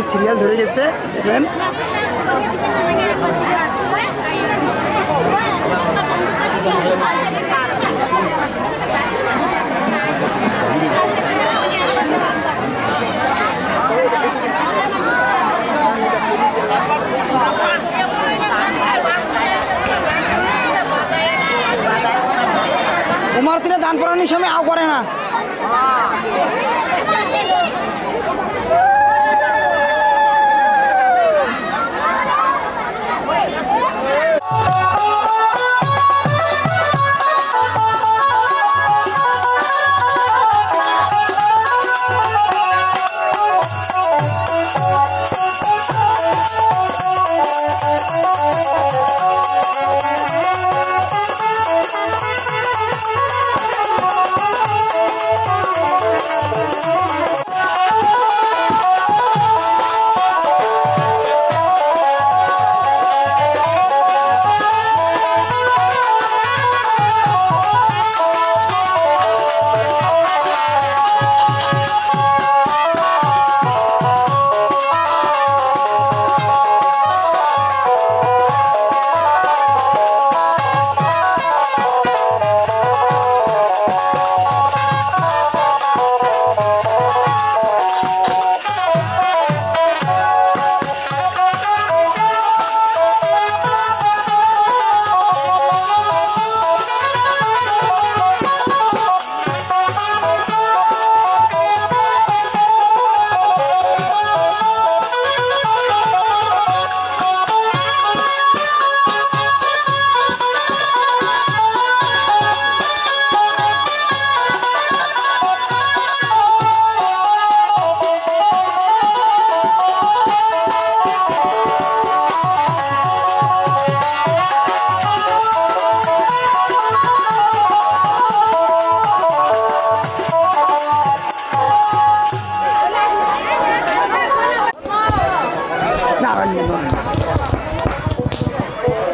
Serial ধরে গেছে দেখেন उमर तीन दान पड़ानी समय आव करे ना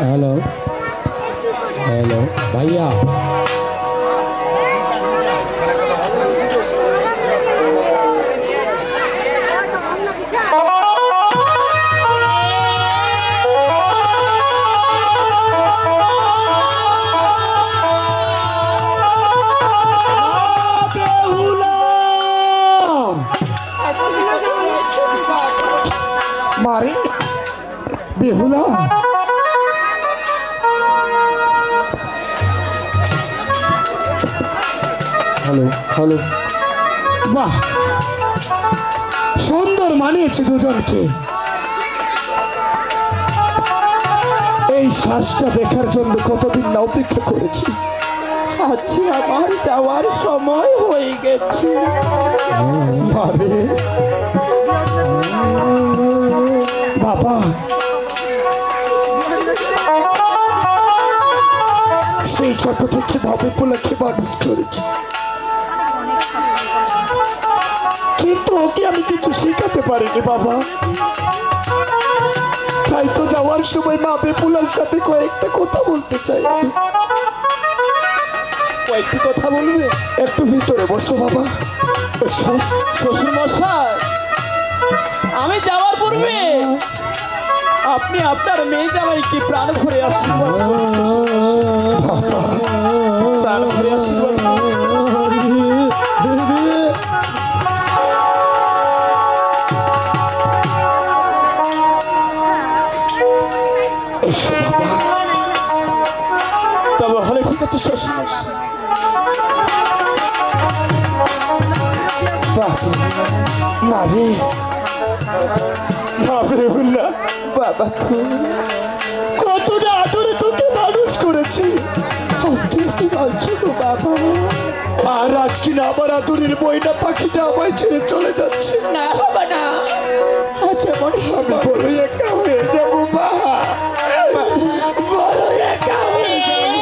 हेलो हेलो भैया मारे बेहुला हेलो हेलो वाह सुंदर मानिয়েছে দুজনকে এই শ্বাসটা দেখার জন্য কতদিন না অপেক্ষা করেছি আজকে আমার যাওয়ার সময় হয়ে গেছে বাবা বাবা সেই ছোট থেকে ভাবে পোলাকে মানুষ করেছি কিন্তু ওকে আমি কিছু শেখাতে পারিনি বাবা তাই তো যাওয়ার সময় মা বেপুলার সাথে কয়েকটা কথা বলতে চাই আমি কয়েকটি কথা বলবে একটু ভিতরে বসো বাবা শ্বশুর মশাই আমি যাওয়ার পূর্বে আপনি আপনার মেয়ে জামাইকে প্রাণ ভরে আশীর্বাদ প্রাণ ভরে আশীর্বাদ তবে হলে ঠিক আছে শ্বশুর মারে বাবা কতটা আদরে তোকে মানুষ করেছি বাবা আর আজকে না আমার আদরের বইটা পাখিটা আমায় ছেড়ে চলে যাচ্ছে না বাবা না আচ্ছা মনে আমি বড় একা হয়ে যাবো বাবা বড় একা হয়ে যাবো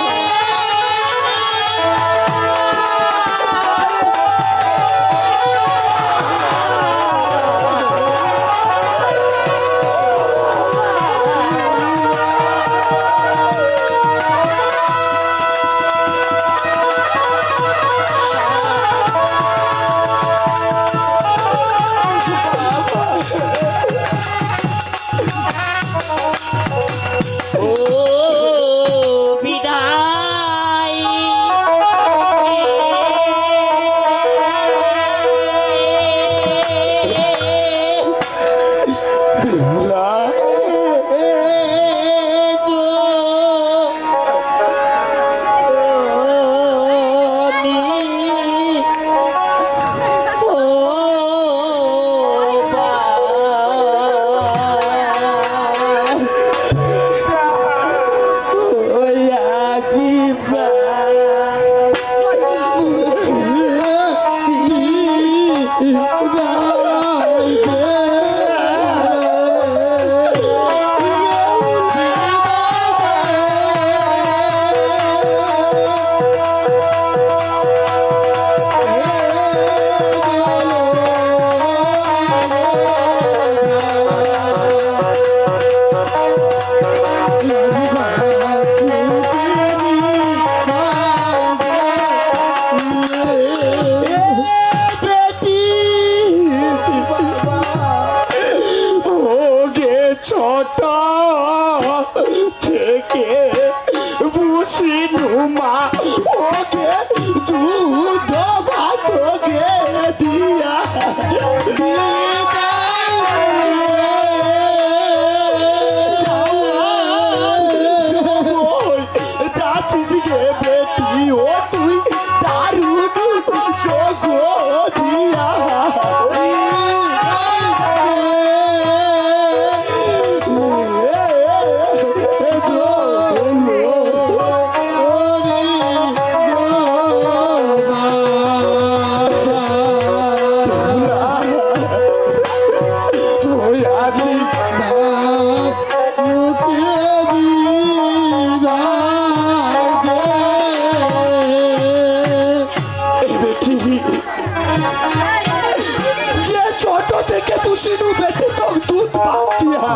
যে ছোট থেকে তুষিনু বেটে তো দুধ পাতিয়া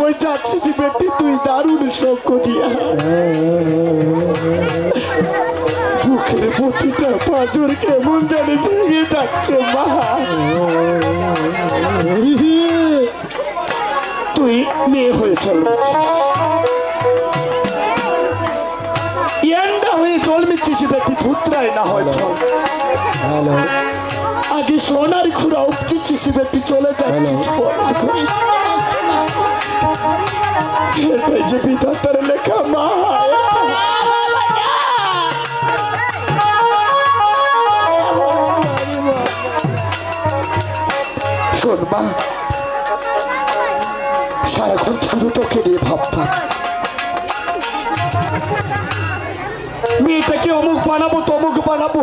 সময় যাচ্ছি যে বেটি তুই দারুণ সঙ্গ দিয়া বুকের প্রতিটা পাঁজর কেমন জানি ভেঙে যাচ্ছে মা। তুই মেয়ে হয়ে চল এন্ডা হয়ে জন্মেছিস বেটি ধুতরাই না হয় ফল। আগে সোনার খুঁড়া উঠছিস বেটি চলে যাচ্ছিস এটাই যে বিধাতার লেখা মা। শোন মা সারাক্ষণ শুধু তোকে নিয়ে ভাবতাম মেয়েটাকে অমুক বানাবো তমুক বানাবো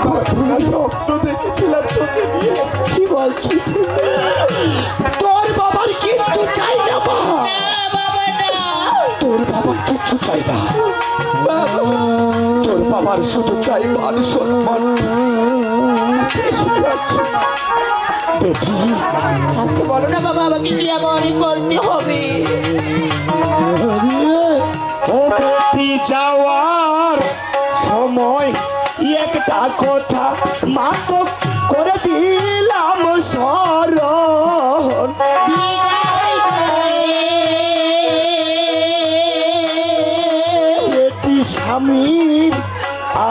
কতটা স্বপ্ন দেখেছিলাম তোকে নিয়ে। কি বলছিস তোর বাবার কিচ্ছু চাই না মা তোর বাবার কিচ্ছু চাই না তোর বাবার শুধু চাই মান সম্মান। বলো না বাবা আমাকে কি এমনই করতে হবে? যাওয়ার সময় একটা কথা মাকে করে দিলাম স্মরণ বেটি স্বামীর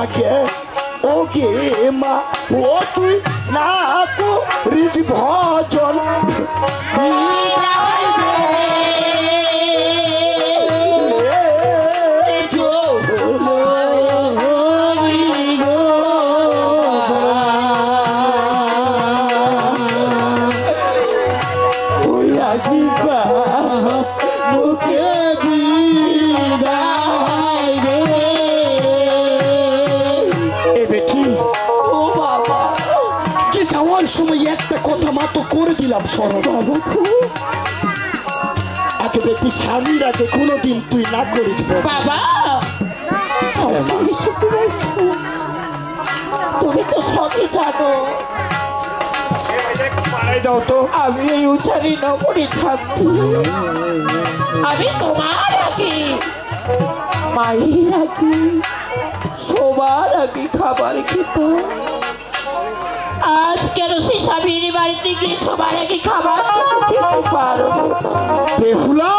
আগে ওকে মা ও তুই না করিস ভজন সময় একটা কথা মাত্র করে দিলাম স্মরণ আগে বেটি স্বামীর আগে কোনোদিন তুই না করিস বাবা। তুমি তো সবই জানো দাও তো আমি এই উচারি নগরে থাকবো আমি তোমার আগে মায়ের আগে সবার আগে খাবার খেতাম। আজ কেন সে স্বামীর বাড়িতে গিয়ে সবার আগে খাবার খেতে পারো? বেহুলা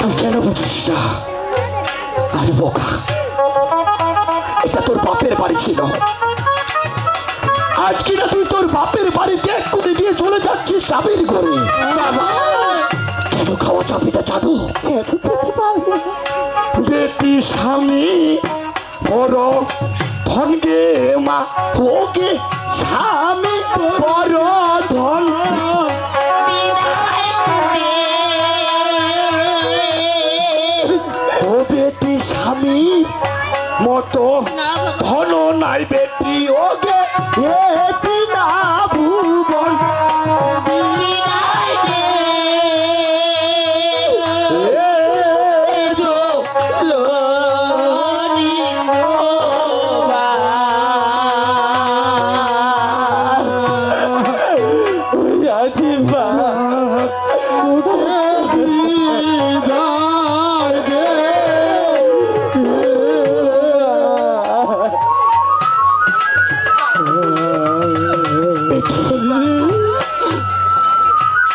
তুই কেন বুঝিস না? আরে বোকা এটা তোর বাপের বাড়ি ছিল আজ কিনা তুই তোর বাপের বাড়িতে এক কোণে দিয়ে চলে যাচ্ছিস স্বামীর ঘরে। কেন খাওয়া চাপিটা জানো? বেটি স্বামী বড় ধনকে মা ওকে স্বামী বড় ধন ও বেটি স্বামী মতো ধন নাই বেটি ওকে বেটি না ভুবন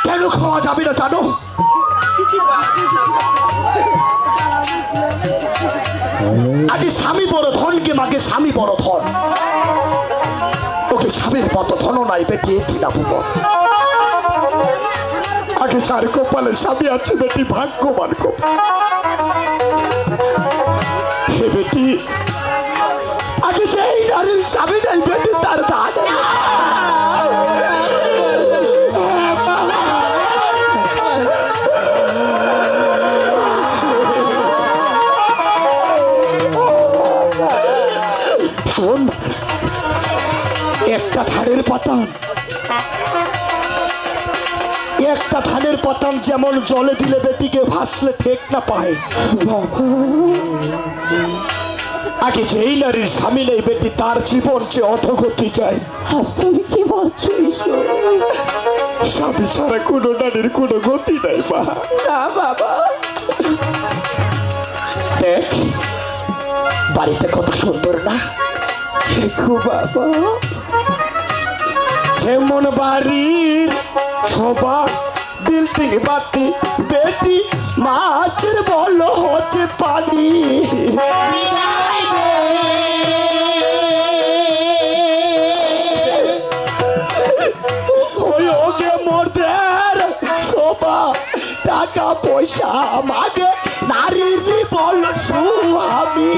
কেন খাওয়া যাবে না জানো? আগে স্বামী বড় ধনকে মাকে স্বামী বড় ধন ওকে স্বামীর মতো ধন নাই বেটি এটি না ভুবন। আগে যার কপালে স্বামী আছে বেটি ভাগ্যবান হে বেটি আগে যে এই নারীর স্বামী নাই বেটি তার দাগ শোন একটা ধানের পাতান একটা ধানের পাতান যেমন জলে দিলে বেটিকে ভাসলে ঠেক না পায় আগে যেই নারীর স্বামী নেই বেটি তার জীবন যে অধগতি চায়। আজ তুমি কি বলছো ঈশ্বর? স্বামী ছাড়া কোনো নারীর কোনো গতি নাই মা। না বাবা, দেখ বাড়িটা কত সুন্দর না? বাবা যেমন বাড়ির শোভা বিল্ডিং বাতি বেটি মাছের বল হচ্ছে পানি। ওই ওকে মর্দের শোভা টাকা পয়সা মাগে নারীর বল সুহামি।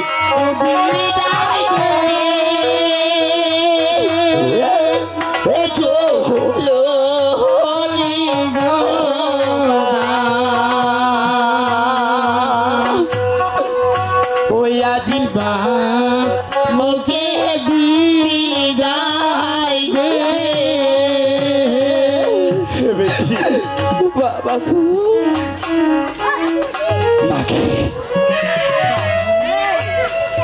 বাবা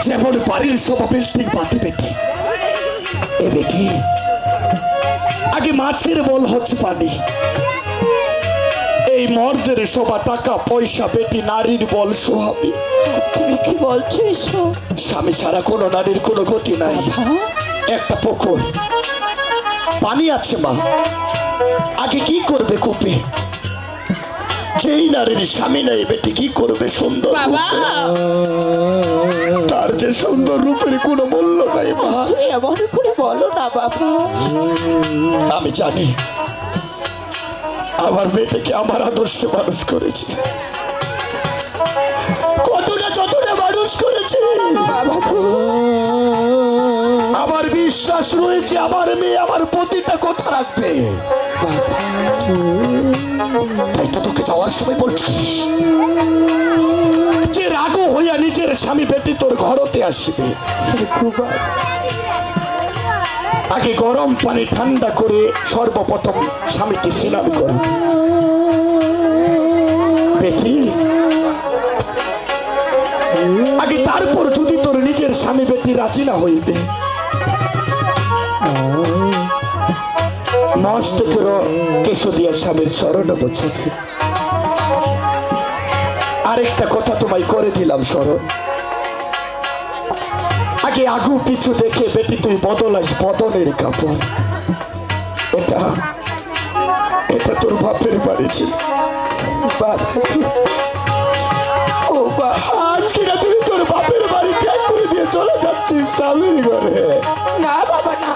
যেমন বাড়ির শোভা বিল্ডিং বাতি বেটি এ বেটি আগে মাছের বল হচ্ছে পানি। এই মর্দের শোভা টাকা পয়সা বেটি নারীর বল সোহাবি। তুমি কি বলছো ঈশ্বর? স্বামী ছাড়া কোনো নারীর কোনো গতি নাই। একটা পুকুর পানি আছে মা, আগে কি করবে কূপে? যেই নারীর স্বামী নাই বেটি কি করবে সুন্দর তার যে সুন্দর রূপের কোনো মূল্য নাই মা। এমন করে বলো না বাবা। আমি জানি আমার মেয়েটাকে আমার আদর্শে মানুষ করেছি, কতটা যতটা মানুষ করেছে আমার বিশ্বাস রয়েছে আমার মেয়ে আমার প্রতিটা কথা রাখবে। তাই তো তোকে যাওয়ার সময় বলছি যে রাগ হইয়া নিজের স্বামী বেটি তোর ঘরতে আসবে। আগে গরম পানি ঠান্ডা করে সর্বপ্রথম স্বামীকে স্নান করো বেটি। আগে তারপর যদি তোর নিজের স্বামী বেটি রাজি না হইবে নষ্ট করো কেশো দিয়া স্বামীর চরণ বছরে। আরেকটা কথা তোমায় করে দিলাম স্মরণ, আগে আগু পিছু দেখে বেটি তুই বদলাস বদনের কাপড়। এটা এটা তোর বাপের বাড়ি ছিল। আজকে না তুই তোর বাপের বাড়ি ত্যাগ করে দিয়ে চলে যাচ্ছিস স্বামীর ঘরে। না বাবা না,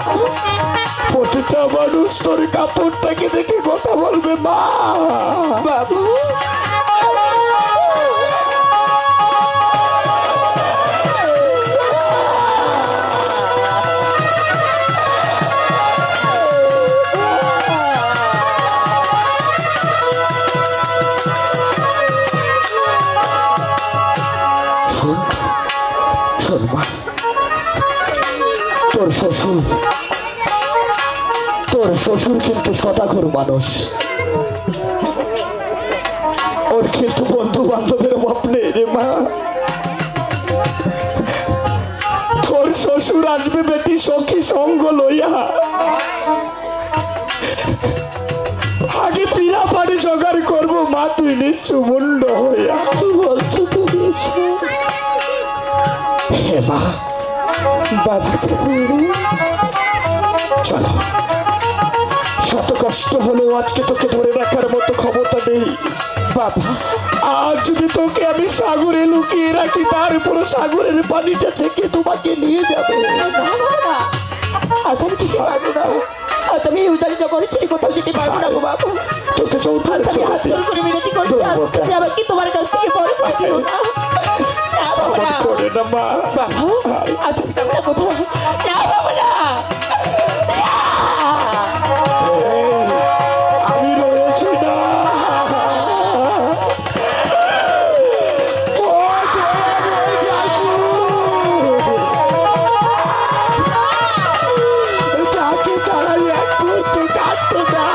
প্রতিটা মানুষ তোর কাপড়টাকে দেখে কথা বলবে মা। বাবু তোর শ্বশুর কিন্তু সদাগর মানুষ, ওর কিন্তু বন্ধু বান্ধবের অভাব নেই রে মা। তোর শ্বশুর আসবে বেটি সখী সঙ্গ লইয়া, আগে পিড়া পাড়ি জোগাড় করবো মা তুই নিচ্ছু মুন্ড হইয়া। কি বলছো তুমি? হে মা বাবা চলো, শত কষ্ট হলেও আজকে তোকে ধরে রাখার মতো ক্ষমতা নেই বাবা। আজ যদি তোকে আমি সাগরে লুকিয়ে রাখি তারপরে সাগরের পানিটা থেকে তোমাকে নিয়ে যাবে। আজ আমি যেতে পারবো না, আজ আমি উদারিত করেছি কোথাও যেতে পারবো না গো বাবা। তোকে আমি হাত জোর করে বিনতি করছি, তুমি আমাকে তোমার কাছ থেকে বড় করে দিও না। না বাবা না, মা বাবা আজ আমি যাবো না কোথাও। না বাবা না, আমি রয়েছি না। যাকে চালাই এক মুহূর্তে কাটতো না,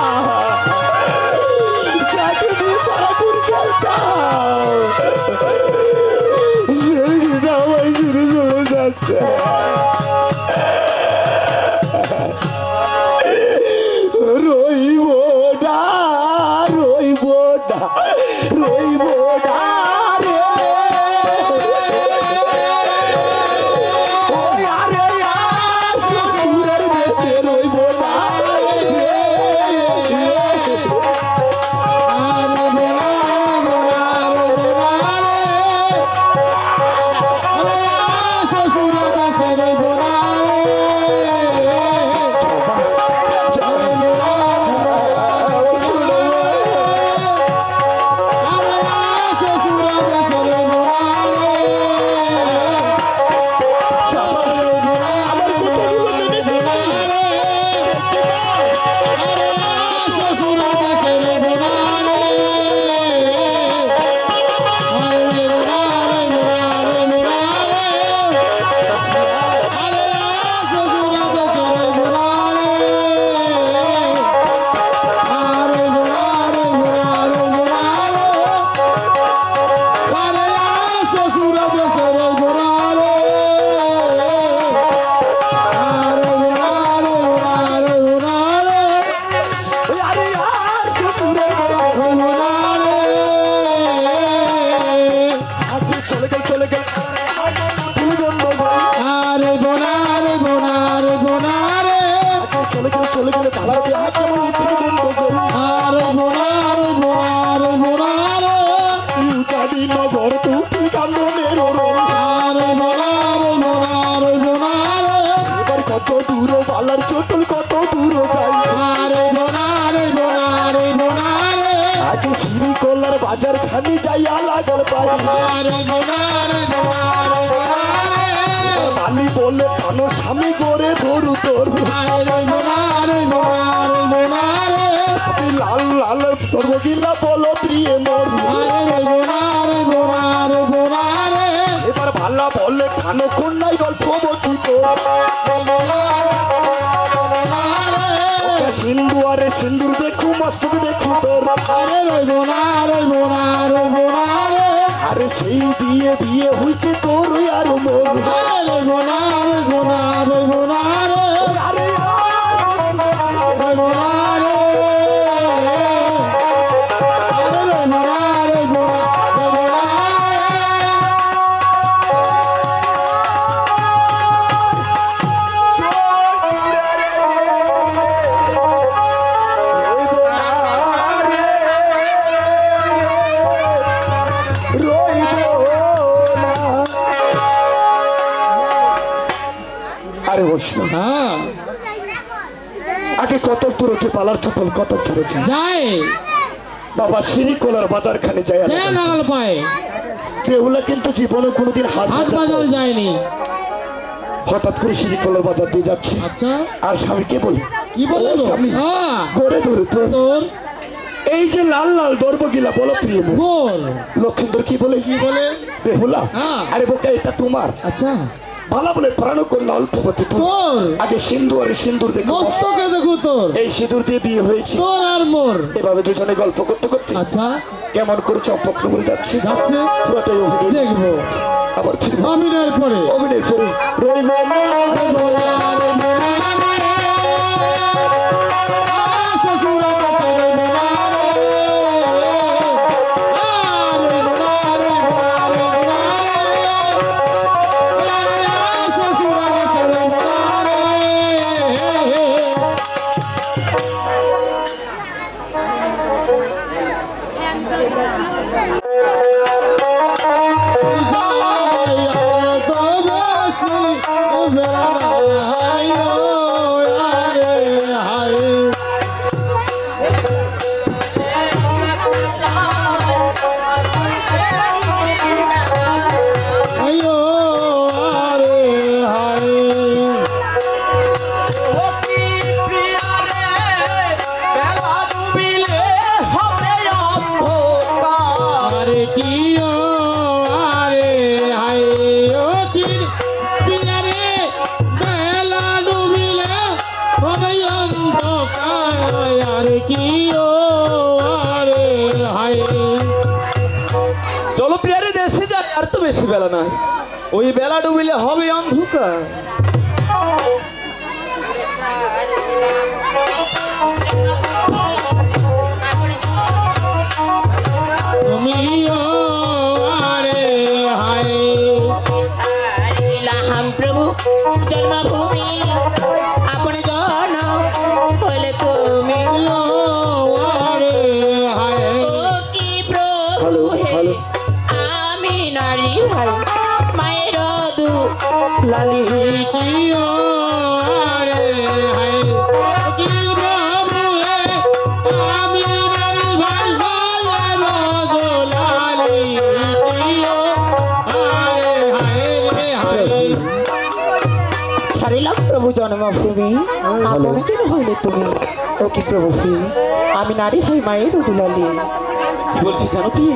যাকে দিয়ে সারাক্ষণ চলতাম আমায় ছেড়ে চলে যাচ্ছে। চলে গেলে ভালার বিহা কেমন উঠিয়ে দেন বসে আরে বোনা রে বোনা রে বোনা রে ইউটাদি নগর তুই কান্দনের রোম আরে বোনা রে বোনা রে বোনা রে এবার কত দূর বালার চটল কত দূর যাই আরে বোনা রে বোনা রে বোনা রে আগে সিঁড়ি কলার বাজার খানি যাইয়া লাগল পাই আরে বোনা রে বোনা রে বোনা রে আমি বলে কানো স্বামী করে ধরু তোর আরে বোনা রে বোনা রে বোনা রে আমি লাল লাল সর্বগিলা বলো প্রিয় মোর আরে বোনা রে বোনা রে বোনা রে এবার ভাল্লা বলে কানো কন্যাই গল্প বকি তোর সিন্দুয়ারে সিন্দুর দেখু মস্তক দেখু তোর আরে বোনা রে বোনা রে বোনা রে আরে সেই বিয়ে বিয়ে হইছে তোর আর মোর আরে বোনা রে বোনা রে বোনা রে আরে রে বোনা রে আরে বোনা রে বোনা রে বোনা আরে বসল হ্যাঁ আগে কত দূরকে পালার চপল কত দূরেছে যায় বাবা সিঁড়ি কলার বাজার খানে যায় যায় লাগাল পায় বেহুলা কিন্তু জীবনে কোনোদিন হাত হাত বাজার যায়নি হঠাৎ করে সিঁড়ি কলার বাজার দিয়ে যাচ্ছে আচ্ছা আর স্বামীকে বলে কি বললো ও স্বামী হ্যাঁ গড়ে ধরে তো তোর এই যে লাল লাল দর্ব গিলা বলো প্রিয় মোর। বল লক্ষিন্দর কি বলে কি বলে বেহুলা হ্যাঁ। আরে বোকা এটা তোমার আচ্ছা ভালা বলে প্রাণ কন্যা অল্পবতী পুত্র। তোর আগে সিন্দুরে সিন্দুর দেখো মস্তকে দেখো তোর এই সিঁদুর দিয়ে বিয়ে হয়েছে তোর আর মোর এভাবে দুজনে গল্প করতে করতে আচ্ছা কেমন করে চম্পক নগরে যাচ্ছে যাচ্ছে পুরোটাই অভিনয় দেখবো আবার ফিরবো আমিনের পরে অভিনয় করে রইব না চলো প্রিয়ারে দেশে যাক আর তো বেশি বেলা নাই ওই বেলা ডুবিলে হবে অন্ধকার हम प्रभु जन्मभूमि अपने जन बोले तुम्हें কি প্রভু হে আমি নারী ভাই মায়ের দু লালি ছাড়িলাম প্রভু জন্মভূমি আপনি কেন হইলে তুমি ও কি প্রভু হে আমি নারী ভাই মায়ের দুলালি কি বলছি জানো কি